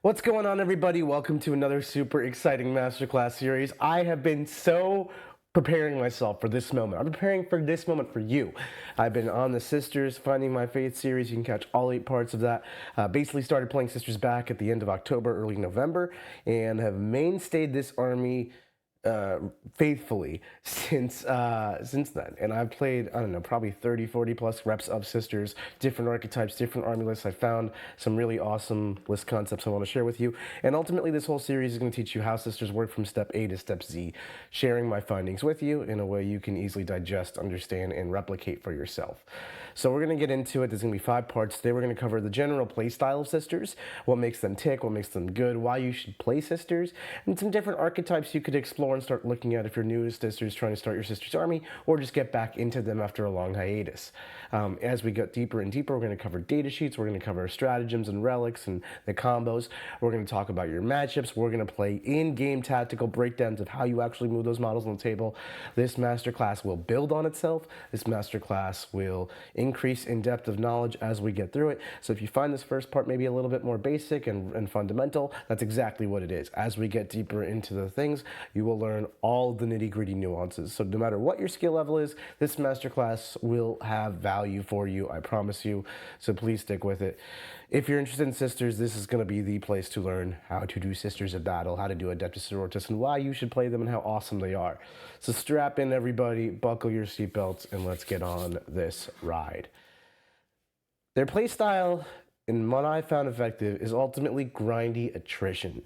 What's going on, everybody? Welcome to another super exciting Masterclass series. I have been so preparing myself for this moment. I'm preparing for this moment for you. I've been on the Sisters Finding My Faith series. You can catch all 8 parts of that. Basically started playing Sisters back at the end of October, early November, and have mainstayed this army faithfully since then. And I've played, I don't know, probably 30, 40 plus reps of Sisters, different archetypes, different army lists. I found some really awesome list concepts I want to share with you. And ultimately, this whole series is going to teach you how Sisters work from step A to step Z, sharing my findings with you in a way you can easily digest, understand, and replicate for yourself. So we're going to get into it. There's going to be 5 parts. Today we're going to cover the general play style of Sisters, what makes them tick, what makes them good, why you should play Sisters, and some different archetypes you could explore and start looking at if you're new to Sisters, trying to start your Sisters army, or just get back into them after a long hiatus. As we get deeper and deeper, we're going to cover data sheets, we're going to cover stratagems and relics and the combos, we're going to talk about your matchups, we're going to play in-game tactical breakdowns of how you actually move those models on the table. This masterclass will build on itself. This masterclass will increase in depth of knowledge as we get through it. So if you find this first part maybe a little bit more basic and fundamental, that's exactly what it is. As we get deeper into the things, you will learn all the nitty-gritty nuances. So no matter what your skill level is, this masterclass will have value for you, I promise you. So please stick with it. If you're interested in Sisters, this is going to be the place to learn how to do Sisters of Battle, how to do Adepta Sororitas, and why you should play them and how awesome they are. So strap in, everybody, buckle your seatbelts, and let's get on this ride. Their playstyle, and what I found effective, is ultimately grindy attrition.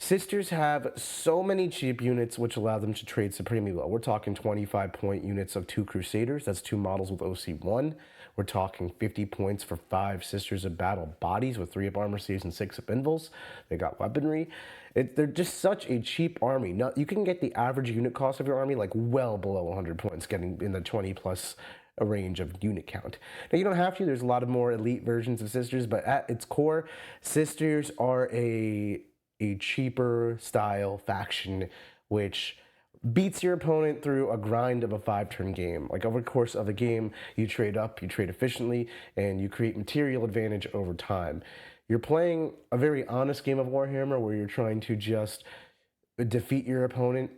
Sisters have so many cheap units which allow them to trade supremely well. We're talking 25-point units of 2 Crusaders. That's 2 models with OC1. We're talking 50 points for 5 Sisters of Battle bodies with 3 up armor saves and 6 up invulns. They got weaponry. They're just such a cheap army. Now, you can get the average unit cost of your army like well below 100 points, getting in the 20 plus a range of unit count. Now, you don't have to. There's a lot of more elite versions of Sisters, but at its core, Sisters are a cheaper style faction which beats your opponent through a grind of a 5-turn game. Like over the course of a game, you trade up, you trade efficiently, and you create material advantage over time. You're playing a very honest game of Warhammer where you're trying to just defeat your opponent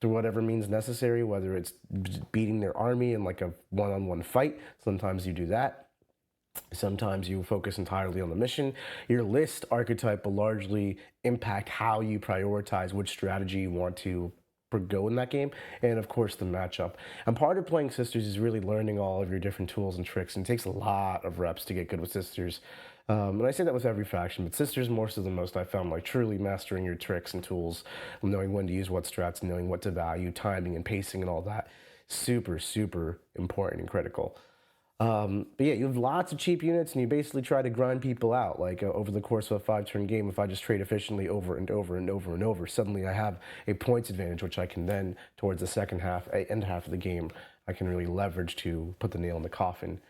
through whatever means necessary, whether it's beating their army in like a one-on-one fight. Sometimes you do that. Sometimes you focus entirely on the mission. Your list archetype will largely impact how you prioritize which strategy you want to go in that game, and of course the matchup. And part of playing Sisters is really learning all of your different tools and tricks, and it takes a lot of reps to get good with Sisters. And I say that with every faction, but Sisters more so than most. I found like truly mastering your tricks and tools, knowing when to use what strats, knowing what to value, timing and pacing and all that, super, super important and critical. But yeah, you have lots of cheap units, and you basically try to grind people out. Like over the course of a 5-turn game, if I just trade efficiently over and over and over and over, suddenly I have a points advantage, which I can then, towards the second half, end half of the game, I can really leverage to put the nail in the coffin.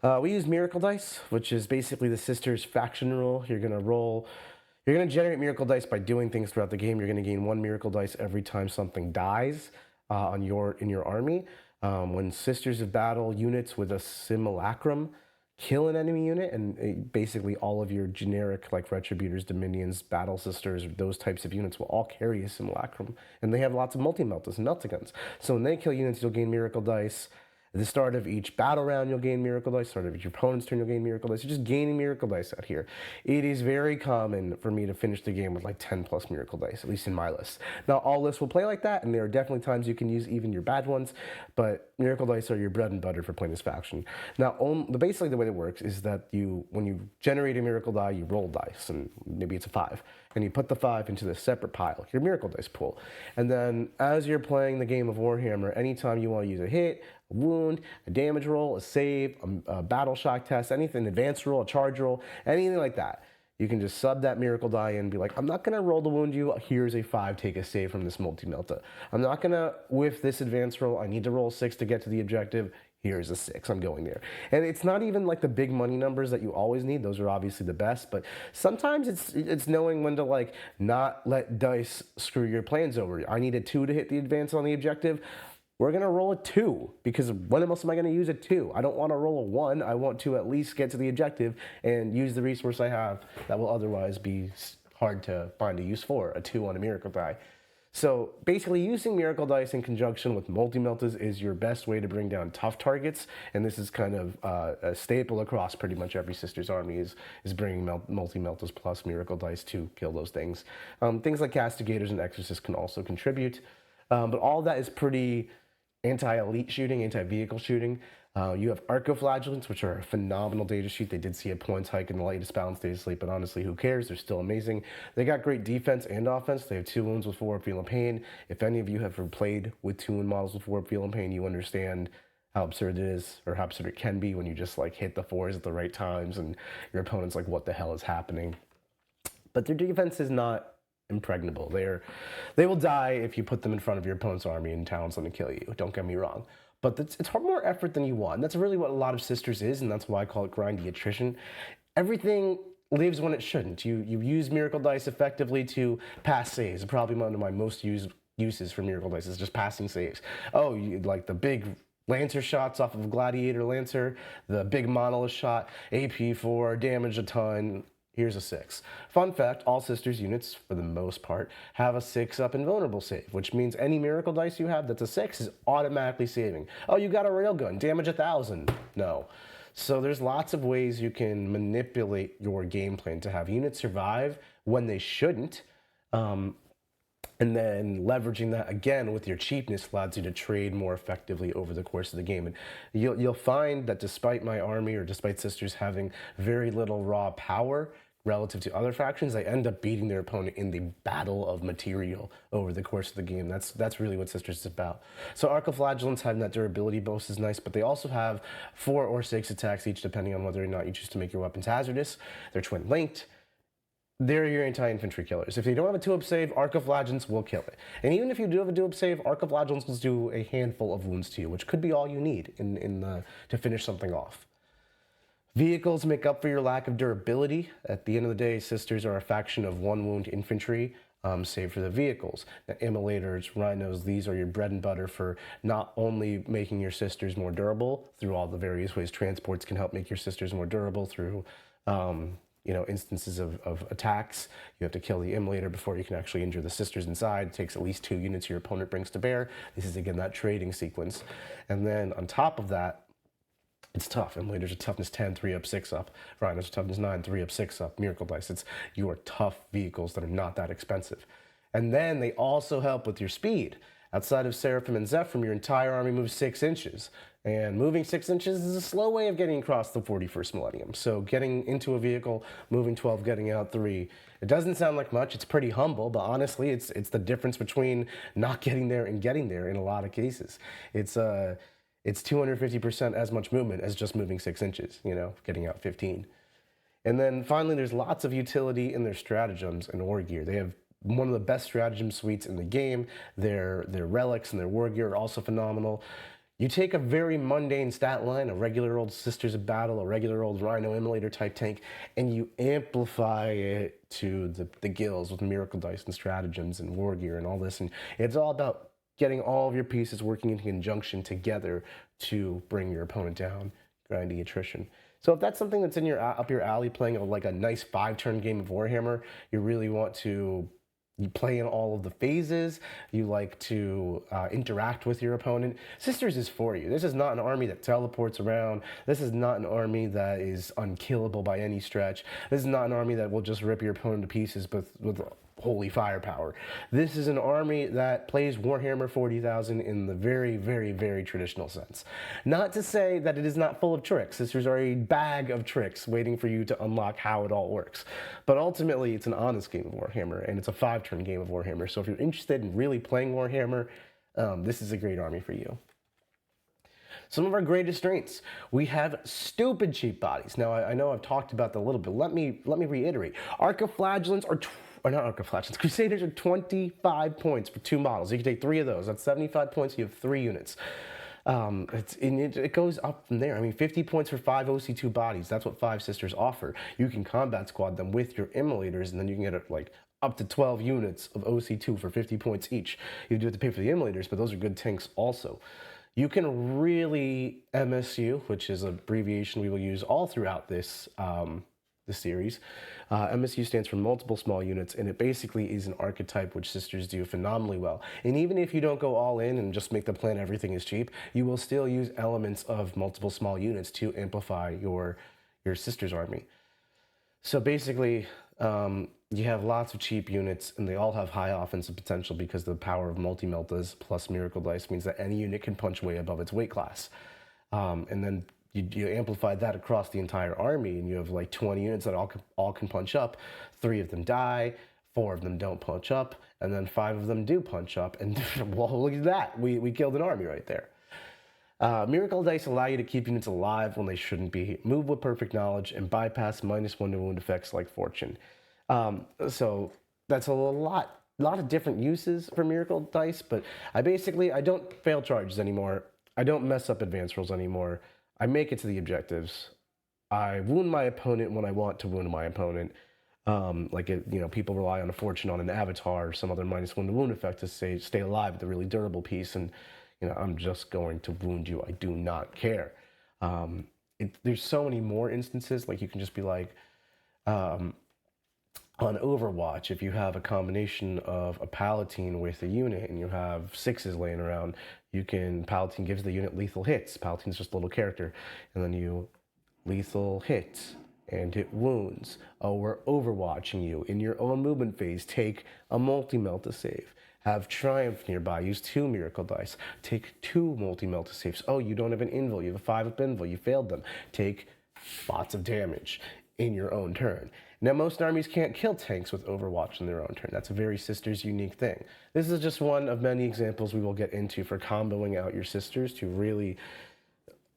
We use Miracle Dice, which is basically the Sisters faction rule. You're going to generate Miracle Dice by doing things throughout the game. You're going to gain 1 Miracle Dice every time something dies in your army. When Sisters of Battle units with a simulacrum kill an enemy unit, and basically all of your generic like Retributors, Dominions, Battle Sisters, those types of units will all carry a simulacrum, and they have lots of multi-meltas and meltagons. So when they kill units, you'll gain Miracle Dice. At the start of each battle round, you'll gain Miracle Dice. Start of each opponent's turn, you'll gain Miracle Dice. You're just gaining Miracle Dice out here. It is very common for me to finish the game with like 10 plus Miracle Dice, at least in my list. Now, all lists will play like that, and there are definitely times you can use even your bad ones, but Miracle Dice are your bread and butter for playing this faction. Now, basically the way it works is that when you generate a Miracle Die, you roll dice, and maybe it's a 5, and you put the 5 into this separate pile, your Miracle Dice pool. And then as you're playing the game of Warhammer, anytime you want to use a hit, a wound, a damage roll, a save, a battle shock test, anything, an advance roll, a charge roll, anything like that, you can just sub that Miracle Die in and be like, I'm not going to roll to wound you. Here's a 5, take a save from this multi-melta. I'm not going to whiff this advance roll. I need to roll 6 to get to the objective. Here's a 6, I'm going there. And it's not even like the big money numbers that you always need. Those are obviously the best, but sometimes it's knowing when to like not let dice screw your plans over. I need a 2 to hit the advance on the objective. we're going to roll a 2, because when else am I going to use a 2? I don't want to roll a 1. I want to at least get to the objective and use the resource I have that will otherwise be hard to find a use for, a 2 on a miracle die. So basically, using miracle dice in conjunction with multi-meltas is your best way to bring down tough targets, and this is kind of a staple across pretty much every Sisters army is bringing multi-meltas plus miracle dice to kill those things. Things like Castigators and Exorcists can also contribute, but all that is pretty anti-elite shooting, anti-vehicle shooting. You have Arcoflagellants, which are a phenomenal data sheet. They did see a points hike in the latest Balanced Data Slate, but honestly, who cares? They're still amazing. They got great defense and offense. They have 2 wounds with 4 Feel and Pain. If any of you have ever played with 2 wound models with 4 Feel and Pain, you understand how absurd it is, or how absurd it can be when you just like hit the 4s at the right times and your opponent's like, what the hell is happening? But their defense is not impregnable. They will die if you put them in front of your opponent's army and talents them to kill you. Don't get me wrong. But it's more effort than you want. And that's really what a lot of Sisters is, and that's why I call it grindy attrition. Everything lives when it shouldn't. You use Miracle Dice effectively to pass saves. Probably one of my most used uses for Miracle Dice is just passing saves. Oh, you like the big Lancer shots off of Gladiator Lancer, the big Monolith shot, AP 4, damage a ton. Here's a 6. Fun fact, all Sisters units, for the most part, have a 6-up invulnerable save, which means any miracle dice you have that's a 6 is automatically saving. Oh, you got a railgun, damage 1,000. No. So there's lots of ways you can manipulate your game plan to have units survive when they shouldn't, and then leveraging that again with your cheapness allows you to trade more effectively over the course of the game. And you'll find that despite my army, or despite Sisters having very little raw power relative to other factions, they end up beating their opponent in the battle of material over the course of the game. That's really what Sisters is about. So Arcoflagellants having that durability bonus is nice, but they also have 4 or 6 attacks each, depending on whether or not you choose to make your weapons hazardous. They're twin linked. They're your anti-infantry killers. If they don't have a 2-up save, Arcoflagellants will kill it. And even if you do have a 2-up save, Arcoflagellants will do a handful of wounds to you, which could be all you need to finish something off. Vehicles make up for your lack of durability. At the end of the day, Sisters are a faction of 1-wound infantry, save for the vehicles. Now, immolators, rhinos, these are your bread and butter for not only making your Sisters more durable through all the various ways transports can help make your Sisters more durable through instances of attacks. You have to kill the immolator before you can actually injure the Sisters inside. It takes at least 2 units your opponent brings to bear. This is, again, that trading sequence. And then on top of that, it's tough. Immolators are toughness 10, 3-up, 6-up. Rhinos are toughness 9, 3-up, 6-up. Miracle Dice. It's your tough vehicles that are not that expensive. And then they also help with your speed. Outside of Seraphim and Zephyr, your entire army moves 6 inches. And moving 6 inches is a slow way of getting across the 41st millennium. So getting into a vehicle, moving 12, getting out 3. It doesn't sound like much. It's pretty humble, but honestly, it's the difference between not getting there and getting there in a lot of cases. It's 250% as much movement as just moving 6 inches, getting out 15. And then finally, there's lots of utility in their stratagems and war gear. They have one of the best stratagem suites in the game. Their relics and their war gear are also phenomenal. You take a very mundane stat line, a regular old Sisters of Battle, a regular old Rhino Immolator type tank, and you amplify it to the gills with Miracle Dice and stratagems and war gear and all this. And it's all about getting all of your pieces working in conjunction together to bring your opponent down, grindy attrition. So if that's something that's up your alley, playing like a nice 5-turn game of Warhammer, you really want to play in all of the phases, you like to interact with your opponent, Sisters is for you. This is not an army that teleports around. This is not an army that is unkillable by any stretch. This is not an army that will just rip your opponent to pieces with holy firepower. This is an army that plays Warhammer 40,000 in the very, very, very traditional sense. Not to say that it is not full of tricks. Sisters are a bag of tricks waiting for you to unlock how it all works. But ultimately, it's an honest game of Warhammer, and it's a 5-turn game of Warhammer. So if you're interested in really playing Warhammer, this is a great army for you. Some of our greatest strengths. We have stupid cheap bodies. Now, I know I've talked about that a little bit. Let me reiterate. Arcoflagellants are not Arcoflagellants. Crusaders are 25 points for 2 models. You can take 3 of those. That's 75 points. You have 3 units. It goes up from there. I mean, 50 points for 5 OC2 bodies. That's what 5 Sisters offer. You can combat squad them with your immolators, and then you can get like up to 12 units of OC2 for 50 points each. You do have to pay for the emulators, but those are good tanks also. You can really MSU, which is an abbreviation we will use all throughout this series. MSU stands for multiple small units, and it basically is an archetype which sisters do phenomenally well. And even if you don't go all in and just make the plan everything is cheap, you will still use elements of multiple small units to amplify your sisters army. So basically, you have lots of cheap units, and they all have high offensive potential because the power of multi-meltas plus Miracle Dice means that any unit can punch way above its weight class. And then you amplify that across the entire army, and you have like 20 units that all can punch up. 3 of them die, 4 of them don't punch up, and then 5 of them do punch up. And well, look at that. We killed an army right there. Miracle Dice allow you to keep units alive when they shouldn't be, move with perfect knowledge, and bypass -1 to wound effects like Fortune. So that's a lot of different uses for Miracle Dice, but I don't fail charges anymore. I don't mess up advanced rolls anymore. I make it to the objectives. I wound my opponent when I want to wound my opponent. People rely on a Fortune on an Avatar or some other -1 to wound effect to stay alive with a really durable piece, and I'm just going to wound you. I do not care. There's so many more instances. Like you can just be like, on Overwatch, if you have a combination of a Palatine with a unit and you have 6s laying around, Palatine gives the unit lethal hits. Palatine's just a little character. And then you lethal hits and it wounds. Oh, we're overwatching you. In your own movement phase, take a multi-melt to save. Have Triumph nearby, use 2 Miracle Dice. Take 2 multi-melt to saves. Oh, you don't have an invul, you have a 5-up invul, you failed them. Take lots of damage in your own turn. Now, most armies can't kill tanks with Overwatch in their own turn. That's a very Sisters unique thing. This is just one of many examples we will get into for comboing out your Sisters to really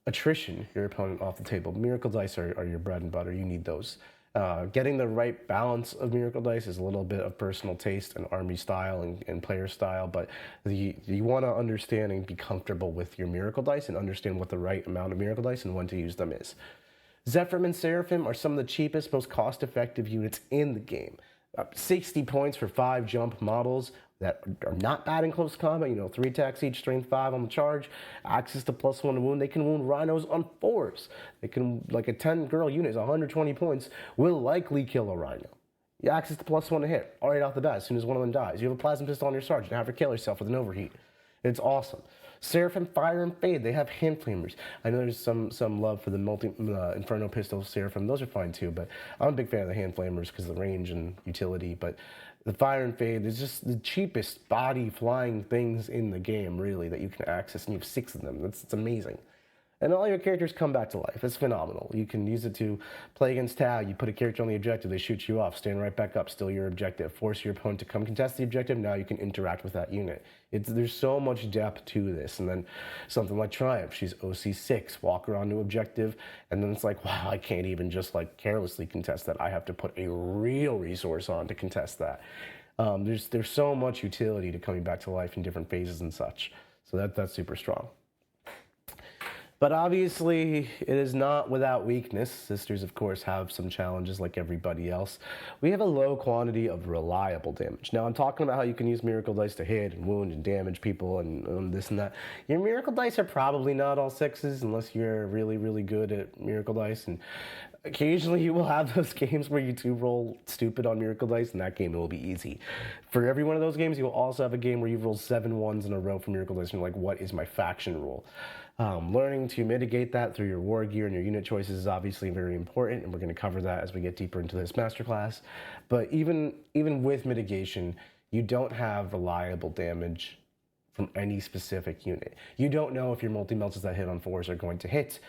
attrition your opponent off the table. Miracle Dice are your bread and butter. You need those. Getting the right balance of Miracle Dice is a little bit of personal taste and army style and player style, but you want to understand and be comfortable with your Miracle Dice and understand what the right amount of Miracle Dice and when to use them is. Zephyrim and Seraphim are some of the cheapest, most cost-effective units in the game. 60 points for 5 jump models that are not bad in close combat. 3 attacks each, strength 5 on the charge, access to +1 to wound. They can wound rhinos on 4s. They can, like a 10-girl unit is 120 points, will likely kill a rhino. You access to +1 to hit, right off the bat, as soon as one of them dies. You have a plasma pistol on your sergeant, have her kill herself with an overheat. It's awesome. Seraphim, Fire, and Fade, they have hand flamers. I know there's some love for the Inferno Pistol Seraphim. Those are fine too, but I'm a big fan of the hand flamers because of the range and utility. But the Fire and Fade is just the cheapest body flying things in the game, really, that you can access, and you have 6 of them. It's amazing. And all your characters come back to life. It's phenomenal. You can use it to play against Tau. You put a character on the objective, they shoot you off, stand right back up, still your objective. Force your opponent to come contest the objective, now you can interact with that unit. There's so much depth to this. And then something like Triumph, she's OC6, walk her onto objective, and then it's like, wow, I can't even just like carelessly contest that. I have to put a real resource on to contest that. There's so much utility to coming back to life in different phases and such. So that's super strong. But obviously, it is not without weakness. Sisters, of course, have some challenges like everybody else. We have a low quantity of reliable damage. Now, I'm talking about how you can use Miracle Dice to hit and wound and damage people and this and that. Your Miracle Dice are probably not all 6s unless you're really, really good at Miracle Dice. And occasionally, you will have those games where you 2-roll stupid on Miracle Dice, and that game will be easy. For every one of those games, you will also have a game where you've rolled 7 1s in a row for Miracle Dice, and you're like, what is my faction rule? Learning to mitigate that through your war gear and your unit choices is obviously very important, and we're going to cover that as we get deeper into this masterclass. But even with mitigation, you don't have reliable damage from any specific unit. You don't know if your multi-melts that hit on 4s are going to hit,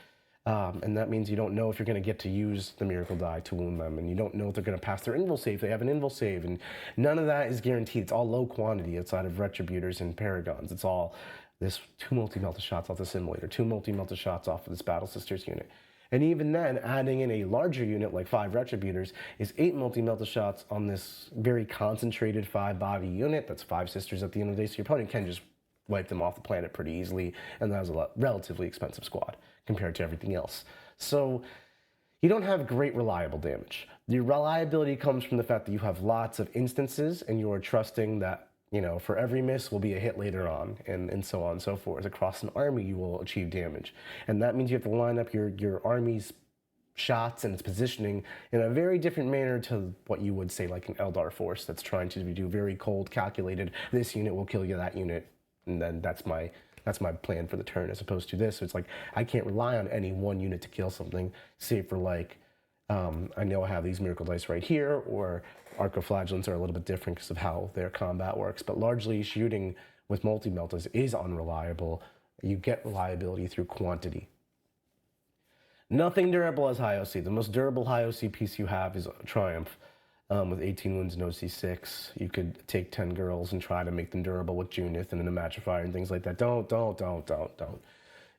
and that means you don't know if you're going to get to use the Miracle Die to wound them, and you don't know if they're going to pass their invul save. They have an invul save, and none of that is guaranteed. It's all low quantity outside of Retributors and Paragons. It's all this 2 multi-melted shots off the simulator, 2 multi-melted shots off of this Battle Sisters unit. And even then, adding in a larger unit like 5 Retributors is 8 multi-melted shots on this very concentrated 5-body unit. That's 5 Sisters at the end of the day, so your opponent can just wipe them off the planet pretty easily, and that was a relatively expensive squad compared to everything else. So you don't have great reliable damage. The reliability comes from the fact that you have lots of instances and you're trusting that, for every miss will be a hit later on, and so on and so forth. Across an army, you will achieve damage. And that means you have to line up your army's shots and its positioning in a very different manner to what you would say like an Eldar force that's trying to do very cold, calculated, this unit will kill you, that unit, and then that's my plan for the turn, as opposed to this. So it's like I can't rely on any one unit to kill something, save for like, I know I have these miracle dice right here, or arcoflagellants are a little bit different because of how their combat works, but largely shooting with multi-meltas is unreliable. You get reliability through quantity. Nothing durable as high OC. The most durable high OC piece you have is Triumph, with 18 wounds and OC6. You could take 10 girls and try to make them durable with Junith and then a Match of Fire and things like that. Don't.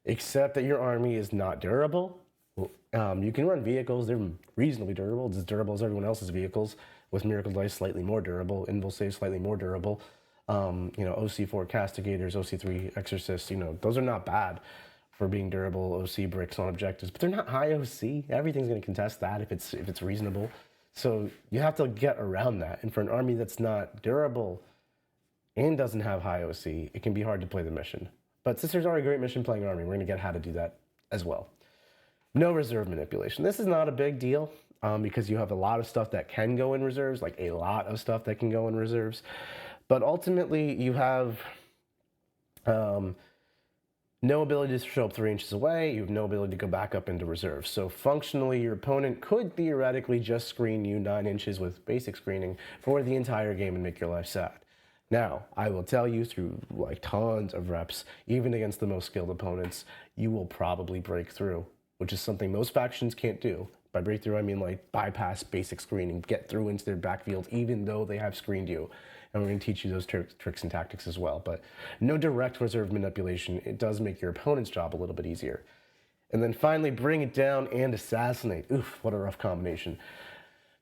Except that your army is not durable. You can run vehicles. They're reasonably durable. It's as durable as everyone else's vehicles, with Miracle Dice slightly more durable, Invul Save slightly more durable. OC4 Castigators, OC3 Exorcists, those are not bad for being durable OC bricks on objectives, but they're not high OC. Everything's going to contest that if it's reasonable. So you have to get around that. And for an army that's not durable and doesn't have high OC, it can be hard to play the mission. But Sisters are a great mission playing army. We're going to get how to do that as well. No reserve manipulation. This is not a big deal because you have a lot of stuff that can go in reserves, like a lot of stuff that can go in reserves. But ultimately, you have no ability to show up 3 inches away. You have no ability to go back up into reserve. So functionally, your opponent could theoretically just screen you 9 inches with basic screening for the entire game and make your life sad. Now, I will tell you through like tons of reps, even against the most skilled opponents, you will probably break through, which is something most factions can't do. By breakthrough, I mean like bypass basic screening, get through into their backfield, even though they have screened you. And we're going to teach you those tricks and tactics as well. But no direct reserve manipulation. It does make your opponent's job a little bit easier. And then finally, bring it down and assassinate. Oof, what a rough combination.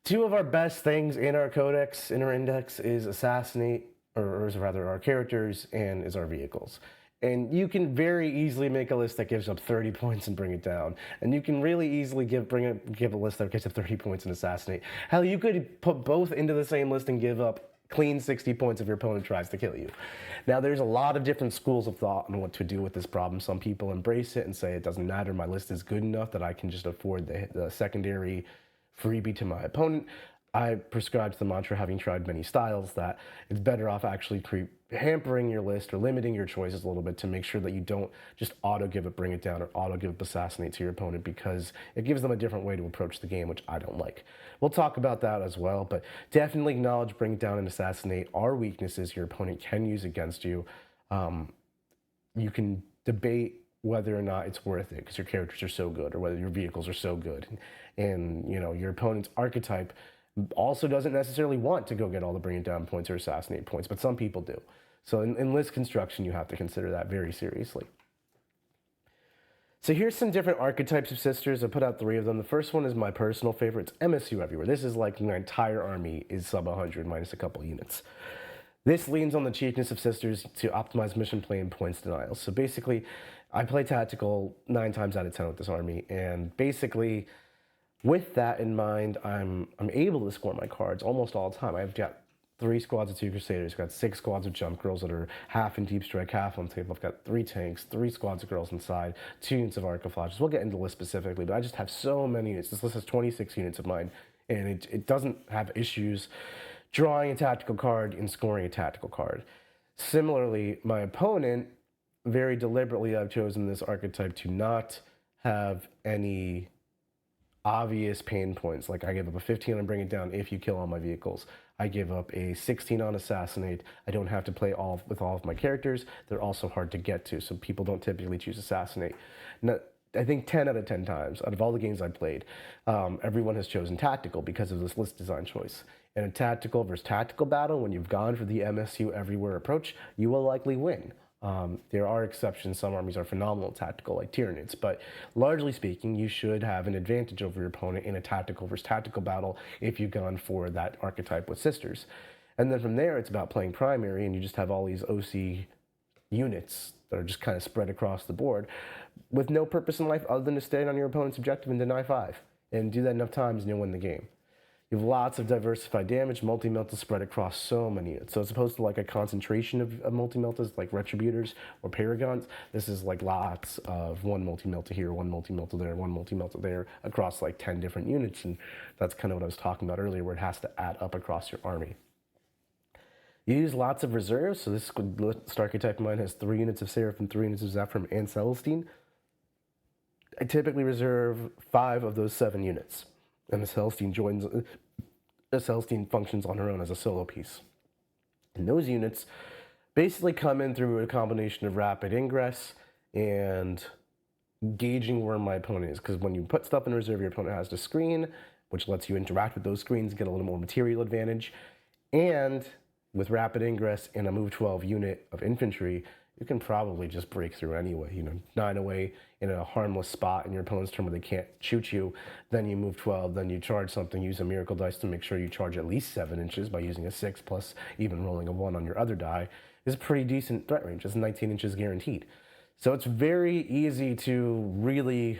2 of our best things in our codex, in our index, is assassinate, or rather our characters, and is our vehicles. And you can very easily make a list that gives up 30 points and bring it down. And you can really easily give a list that gives up 30 points and assassinate. Hell, you could put both into the same list and give up clean 60 points if your opponent tries to kill you. Now, there's a lot of different schools of thought on what to do with this problem. Some people embrace it and say it doesn't matter, my list is good enough that I can just afford the secondary freebie to my opponent. I prescribe to the mantra, having tried many styles, that it's better off actually hampering your list or limiting your choices a little bit to make sure that you don't just auto-give it, bring it down, or auto-give up assassinate to your opponent, because it gives them a different way to approach the game, which I don't like. We'll talk about that as well, but definitely acknowledge bring it down and assassinate are weaknesses your opponent can use against you. You can debate whether or not it's worth it because your characters are so good, or whether your vehicles are so good. And your opponent's archetype also doesn't necessarily want to go get all the bring it down points or assassinate points, but some people do. So in list construction, you have to consider that very seriously. So here's some different archetypes of Sisters. I put out 3 of them. The first one is my personal favorite. It's MSU everywhere. This is like my entire army is sub 100 minus a couple units. This leans on the cheapness of Sisters to optimize mission play and points denial. So basically, I play tactical 9 times out of 10 with this army, and basically, with that in mind, I'm able to score my cards almost all the time. I've got 3 squads of 2 Crusaders, got 6 squads of jump girls that are half in deep strike, half on table. I've got 3 tanks, 3 squads of girls inside, 2 units of arcoflages. We'll get into the list specifically, but I just have so many units. This list has 26 units of mine, and it doesn't have issues drawing a tactical card and scoring a tactical card. Similarly, my opponent, very deliberately, I've chosen this archetype to not have any obvious pain points. Like I give up a 15 on bring it down if you kill all my vehicles. I give up a 16 on assassinate. I don't have to play with all of my characters. They're also hard to get to, so people don't typically choose assassinate. Now, I think 10 out of 10 times, out of all the games I've played, everyone has chosen tactical because of this list design choice. In a tactical versus tactical battle, when you've gone for the MSU everywhere approach, you will likely win. There are exceptions. Some armies are phenomenal tactical, like Tyranids, but largely speaking, you should have an advantage over your opponent in a tactical versus tactical battle if you've gone for that archetype with Sisters. And then from there, it's about playing primary, and you just have all these OC units that are just kind of spread across the board with no purpose in life other than to stay on your opponent's objective and deny 5. and do that enough times and you'll win the game. You have lots of diversified damage, multi-melta spread across so many units. So as opposed to like a concentration of multi-meltas like Retributors or Paragons, this is like lots of one multi-melta here, one multi-melta there, one multi-melta there across like 10 different units. And that's kind of what I was talking about earlier, where it has to add up across your army. You use lots of reserves. So this archetype of mine has 3 units of Seraphim, 3 units of Zephyr, and Celestine. I typically reserve 5 of those 7 units. And the Celestine functions on her own as a solo piece. And those units basically come in through a combination of rapid ingress and gauging where my opponent is. Because when you put stuff in reserve, your opponent has to screen, which lets you interact with those screens, get a little more material advantage. And with rapid ingress and a move 12 unit of infantry, you can probably just break through anyway. 9 away in a harmless spot in your opponent's turn where they can't shoot you. Then you move 12, then you charge something, use a miracle dice to make sure you charge at least 7 inches by using a 6 plus even rolling a 1 on your other die. Is a pretty decent threat range. It's 19 inches guaranteed. So it's very easy to really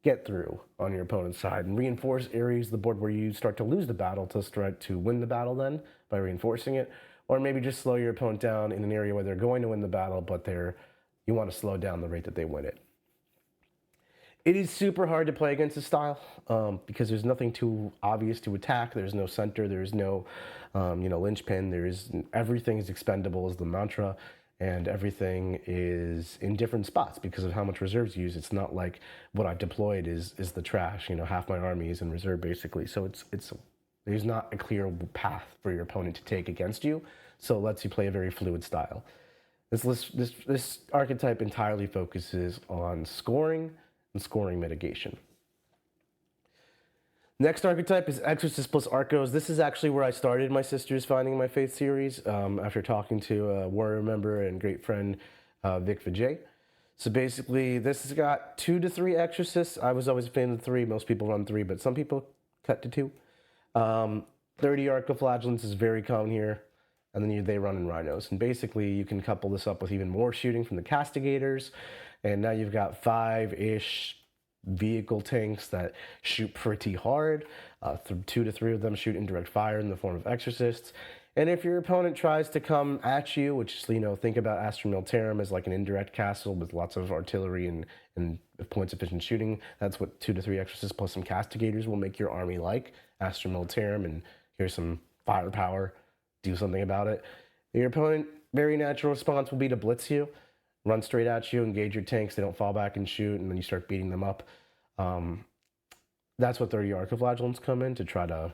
get through on your opponent's side and reinforce areas of the board where you start to lose the battle to start to win the battle then by reinforcing it. Or maybe just slow your opponent down in an area where they're going to win the battle, but you want to slow down the rate that they win it. It is super hard to play against this style because there's nothing too obvious to attack. There's no center. There's no, linchpin. Everything is expendable is the mantra, and everything is in different spots because of how much reserves you use. It's not like what I've deployed is the trash. Half my army is in reserve basically. So there's not a clear path for your opponent to take against you, so it lets you play a very fluid style. This archetype entirely focuses on scoring and scoring mitigation. Next archetype is Exorcist plus Arcos. This is actually where I started my Sisters Finding My Faith series after talking to a warrior member and great friend, Vic Vijay. So basically, this has got 2 to 3 Exorcists. I was always a fan of 3. Most people run 3, but some people cut to 2. 30 Arcoflagellants is very common here, and then they run in Rhinos. And basically, you can couple this up with even more shooting from the Castigators, and now you've got 5-ish vehicle tanks that shoot pretty hard. 2 to 3 of them shoot indirect fire in the form of Exorcists. And if your opponent tries to come at you, which is, think about Astra Militarum as like an indirect castle with lots of artillery and points efficient shooting, that's what 2 to 3 Exorcists plus some Castigators will make your army like. Astra Militarum, and here's some firepower, do something about it. Your opponent, very natural response will be to blitz you, run straight at you, engage your tanks, they don't fall back and shoot, and then you start beating them up. That's what 30 Arcoflagellants come in to try to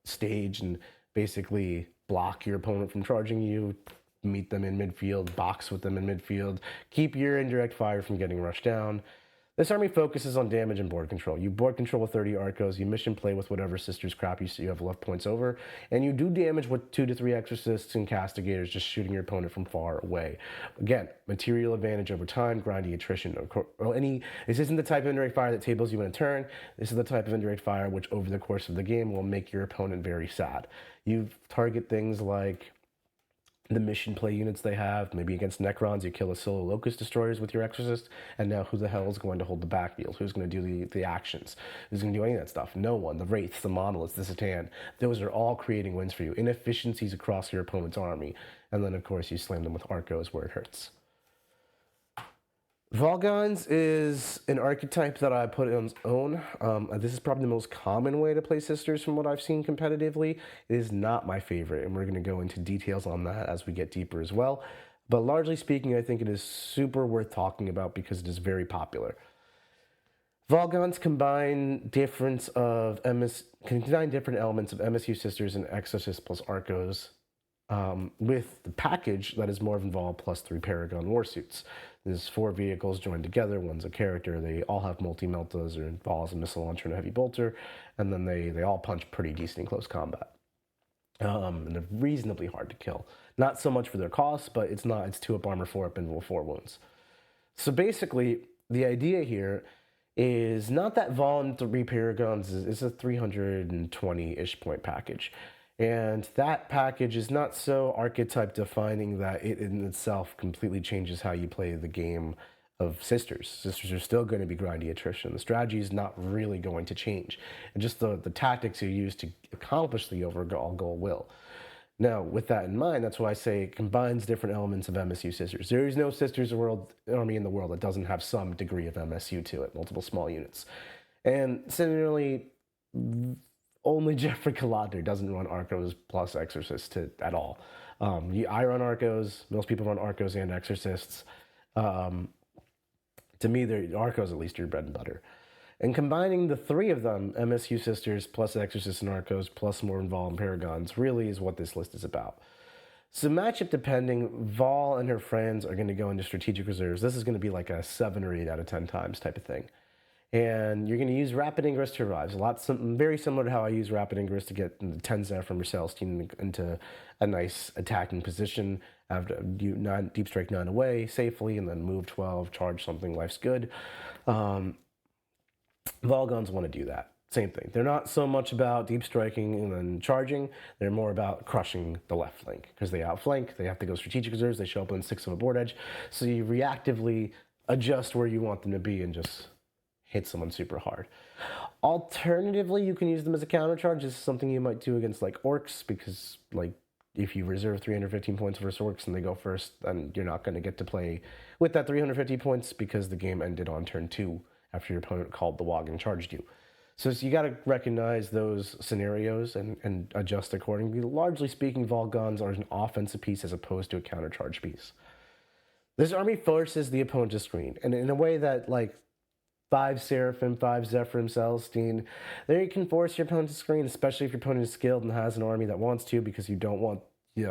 stage and basically block your opponent from charging you, meet them in midfield, box with them in midfield, keep your indirect fire from getting rushed down. This army focuses on damage and board control. You board control with 30 Arcos, you mission play with whatever Sisters crap you have left points over, and you do damage with 2 to 3 Exorcists and Castigators, just shooting your opponent from far away. Again, material advantage over time, grindy attrition. This isn't the type of indirect fire that tables you in a turn. This is the type of indirect fire which over the course of the game will make your opponent very sad. You target things like the mission play units they have. Maybe against Necrons, you kill a solo Locust Destroyers with your Exorcist, and now who the hell is going to hold the backfield? Who's going to do the actions? Who's going to do any of that stuff? No one. The Wraiths, the Monoliths, the Satan. Those are all creating wins for you. Inefficiencies across your opponent's army. And then, of course, you slam them with Arcos where it hurts. Volgons is an archetype that I put on its own. This is probably the most common way to play Sisters from what I've seen competitively. It is not my favorite, and we're going to go into details on that as we get deeper as well. But largely speaking, I think it is super worth talking about because it is very popular. Volgons combine different elements of MSU Sisters and Exorcist plus Arcos with the package that is more involved plus 3 Paragon Warsuits. There's 4 vehicles joined together. One's a character. They all have multi-meltas or balls, a missile launcher, and a heavy bolter. And then they all punch pretty decent in close combat. And they're reasonably hard to kill. Not so much for their cost, but it's 2 up armor, 4 up invul, 4 wounds. So basically, the idea here is not that Vol and 3 Paragons is a 320-ish point package. And that package is not so archetype defining that it in itself completely changes how you play the game of sisters. Sisters are still going to be grindy attrition. The strategy is not really going to change. And just the tactics you use to accomplish the overall goal will. Now, with that in mind, that's why I say it combines different elements of MSU sisters. There is no sisters army in the world that doesn't have some degree of MSU to it, multiple small units. And similarly, only Jeffrey Kalodner doesn't run Arcos plus Exorcists at all. I run Arcos. Most people run Arcos and Exorcists. To me, Arcos at least are bread and butter. And combining the three of them, MSU Sisters plus Exorcists and Arcos plus more Vol and Paragons, really is what this list is about. So matchup depending, Vol and her friends are going to go into strategic reserves. This is going to be like a 7 or 8 out of 10 times type of thing. And you're going to use Rapid Ingress to arrive. Very similar to how I use Rapid Ingress to get the 10 Zephyr from Marcel's team into a nice attacking position. After Deep Strike 9 away safely, and then move 12, charge something, life's good. Volguns want to do that. Same thing. They're not so much about deep striking and then charging. They're more about crushing the left flank because they outflank. They have to go strategic reserves. They show up on 6 of a board edge. So you reactively adjust where you want them to be and just hit someone super hard. Alternatively, you can use them as a countercharge. This is something you might do against like orcs because like if you reserve 315 points versus orcs and they go first, then you're not going to get to play with that 350 points because the game ended on turn 2 after your opponent called the Wog and charged you. So you got to recognize those scenarios and adjust accordingly. Largely speaking, Volguns are an offensive piece as opposed to a countercharge piece. This army forces the opponent to screen, and in a way that like 5 Seraphim, 5 Zephyrim, Celestine, there you can force your opponent to screen, especially if your opponent is skilled and has an army that wants to, because you don't want you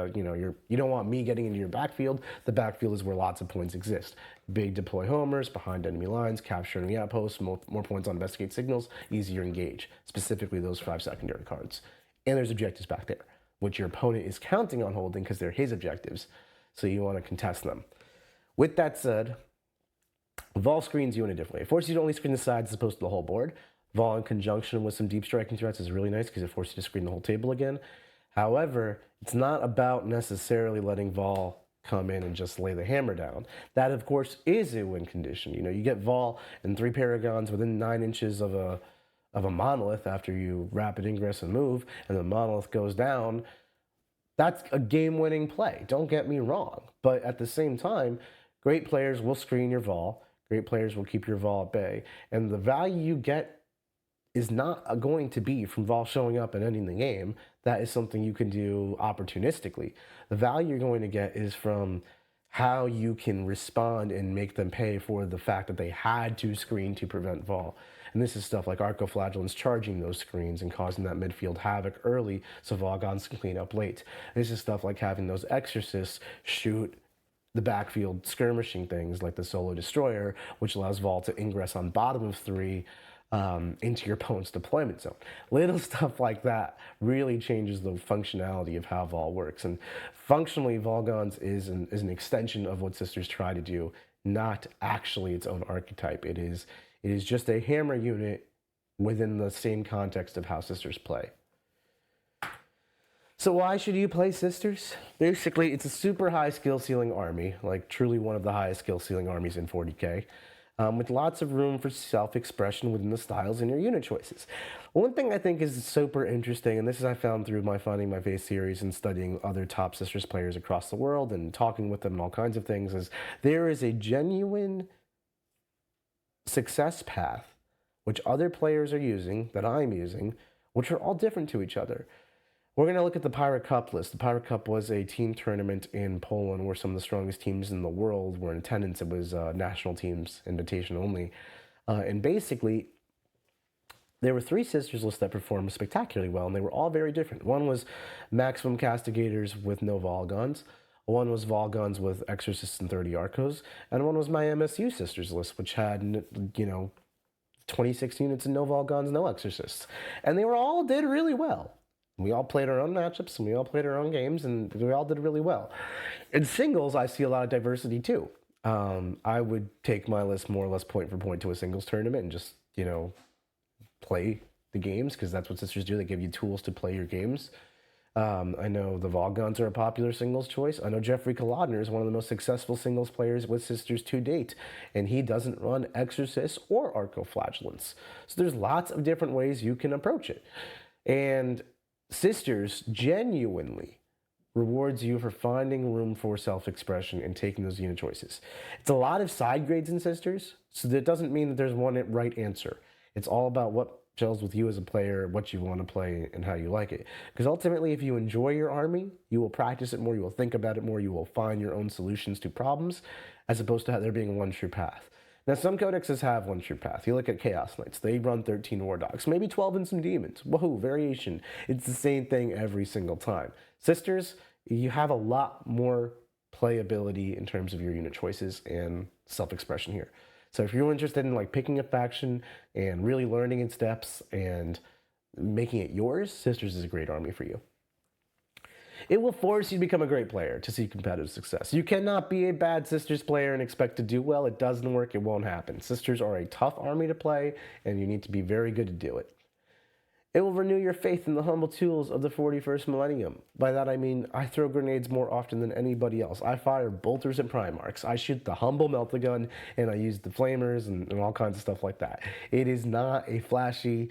don't want me getting into your backfield. The backfield is where lots of points exist. Big deploy homers, behind enemy lines, capture enemy outposts, more points on investigate signals, easier engage, specifically those 5 secondary cards. And there's objectives back there, which your opponent is counting on holding because they're his objectives, so you want to contest them. With that said, Vol screens you in a different way. It forces you to only screen the sides as opposed to the whole board. Vol in conjunction with some deep striking threats is really nice because it forces you to screen the whole table again. However, it's not about necessarily letting Vol come in and just lay the hammer down. That, of course, is a win condition. You get Vol and 3 Paragons within 9 inches of a monolith after you rapid ingress and move, and the monolith goes down. That's a game-winning play. Don't get me wrong. But at the same time, great players will screen your Vol. Great players will keep your Vol at bay. And the value you get is not going to be from Vol showing up and ending the game. That is something you can do opportunistically. The value you're going to get is from how you can respond and make them pay for the fact that they had to screen to prevent Vol. And this is stuff like Arcoflagellants charging those screens and causing that midfield havoc early so Volguns can clean up late. This is stuff like having those Exorcists shoot the backfield skirmishing things like the Solo Destroyer, which allows Vol to ingress on bottom of 3 into your opponent's deployment zone. Little stuff like that really changes the functionality of how Vol works. And functionally, Volguns is an extension of what Sisters try to do, not actually its own archetype. It is just a hammer unit within the same context of how Sisters play. So why should you play Sisters? Basically, it's a super high skill ceiling army, like truly one of the highest skill ceiling armies in 40K. With lots of room for self-expression within the styles and your unit choices. One thing I think is super interesting, and this is I found through my Finding My Faith series and studying other top Sisters players across the world and talking with them and all kinds of things, is there is a genuine success path which other players are using, that I'm using, which are all different to each other. We're going to look at the Pirate Cup list. The Pirate Cup was a team tournament in Poland where some of the strongest teams in the world were in attendance. It was national teams, invitation only. And basically, there were 3 Sisters lists that performed spectacularly well, and they were all very different. One was Maximum Castigators with no Volguns. One was Volguns with Exorcists and 30 Arcos. And one was my MSU Sisters list, which had, 26 units and no Volguns, no Exorcists. And they all did really well. We all played our own matchups, and we all played our own games, and we all did really well. In singles, I see a lot of diversity, too. I would take my list more or less point for point to a singles tournament and just, play the games, because that's what Sisters do. They give you tools to play your games. I know the Volgons are a popular singles choice. I know Jeffrey Kolodner is one of the most successful singles players with sisters to date, and he doesn't run Exorcist or Arcoflagellants. So there's lots of different ways you can approach it. And sisters genuinely rewards you for finding room for self-expression and taking those unit choices. It's a lot of side grades in sisters, so that doesn't mean that there's one right answer. It's all about what gels with you as a player, what you want to play, and how you like it. Because ultimately, if you enjoy your army, you will practice it more, you will think about it more, you will find your own solutions to problems, as opposed to there being one true path. Now, some codexes have one true path. You look at Chaos Knights, they run 13 War Dogs, maybe 12 and some demons. Whoa, variation. It's the same thing every single time. Sisters, you have a lot more playability in terms of your unit choices and self-expression here. So if you're interested in like picking a faction and really learning its depths and making it yours, Sisters is a great army for you. It will force you to become a great player to see competitive success. You cannot be a bad Sisters player and expect to do well. It doesn't work. It won't happen. Sisters are a tough army to play, and you need to be very good to do it. It will renew your faith in the humble tools of the 41st millennium. By that I mean I throw grenades more often than anybody else. I fire bolters and Primarchs. I shoot the humble melt-a-gun, and I use the flamers and all kinds of stuff like that. It is not a flashy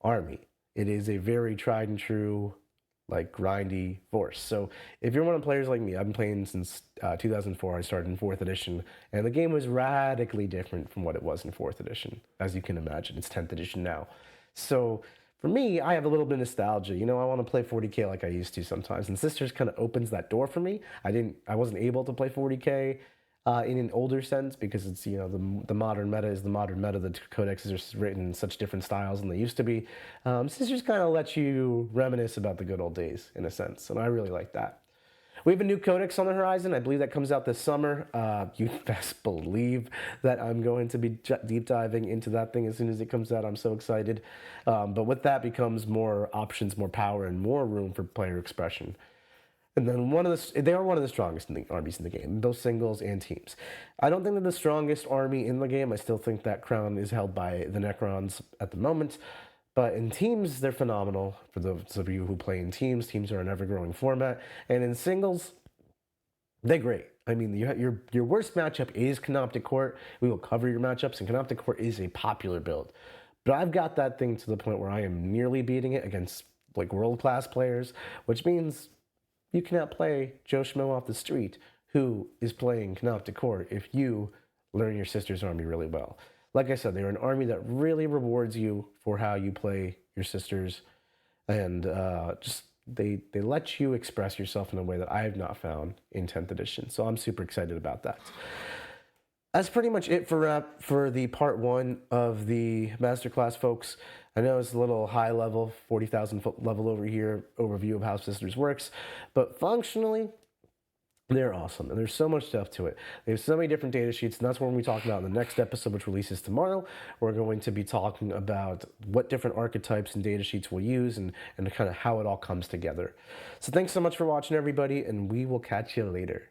army. It is a very tried and true, like grindy force. So if you're one of the players like me, I've been playing since 2004. I started in 4th edition, and the game was radically different from what it was in 4th edition. As you can imagine, it's 10th edition now. So for me, I have a little bit of nostalgia. You know, I want to play 40K like I used to sometimes, and Sisters kind of opens that door for me. I wasn't able to play 40K in an older sense because it's, you know, the modern meta is the modern meta. The codexes are written in such different styles than they used to be. Sisters kind of let you reminisce about the good old days in a sense, and I really like that. We have a new codex on the horizon. I believe that comes out this summer. You best believe that I'm going to be deep diving into that thing as soon as it comes out. I'm so excited. But with that becomes more options, more power, and more room for player expression. And then they are one of the strongest armies in the game, both singles and teams. I don't think they're the strongest army in the game. I still think that crown is held by the Necrons at the moment. But in teams, they're phenomenal. For those of you who play in teams, teams are an ever-growing format. And in singles, they're great. I mean, your worst matchup is Canoptic Court. We will cover your matchups, and Canoptic Court is a popular build. But I've got that thing to the point where I am nearly beating it against like world-class players, which means you cannot play Joe Schmo off the street who is playing Canoptic Court if you learn your Sisters army really well. Like I said, they're an army that really rewards you for how you play your Sisters, and they let you express yourself in a way that I have not found in 10th edition. So I'm super excited about that. That's pretty much it for the part 1 of the Masterclass, folks. I know it's a little high level, 40,000 foot level over here, overview of how Sisters works, but functionally, they're awesome, and there's so much stuff to it. There's so many different data sheets, and that's what we're going to be talking about in the next episode, which releases tomorrow. We're going to be talking about what different archetypes and data sheets we'll use and kind of how it all comes together. So thanks so much for watching, everybody, and we will catch you later.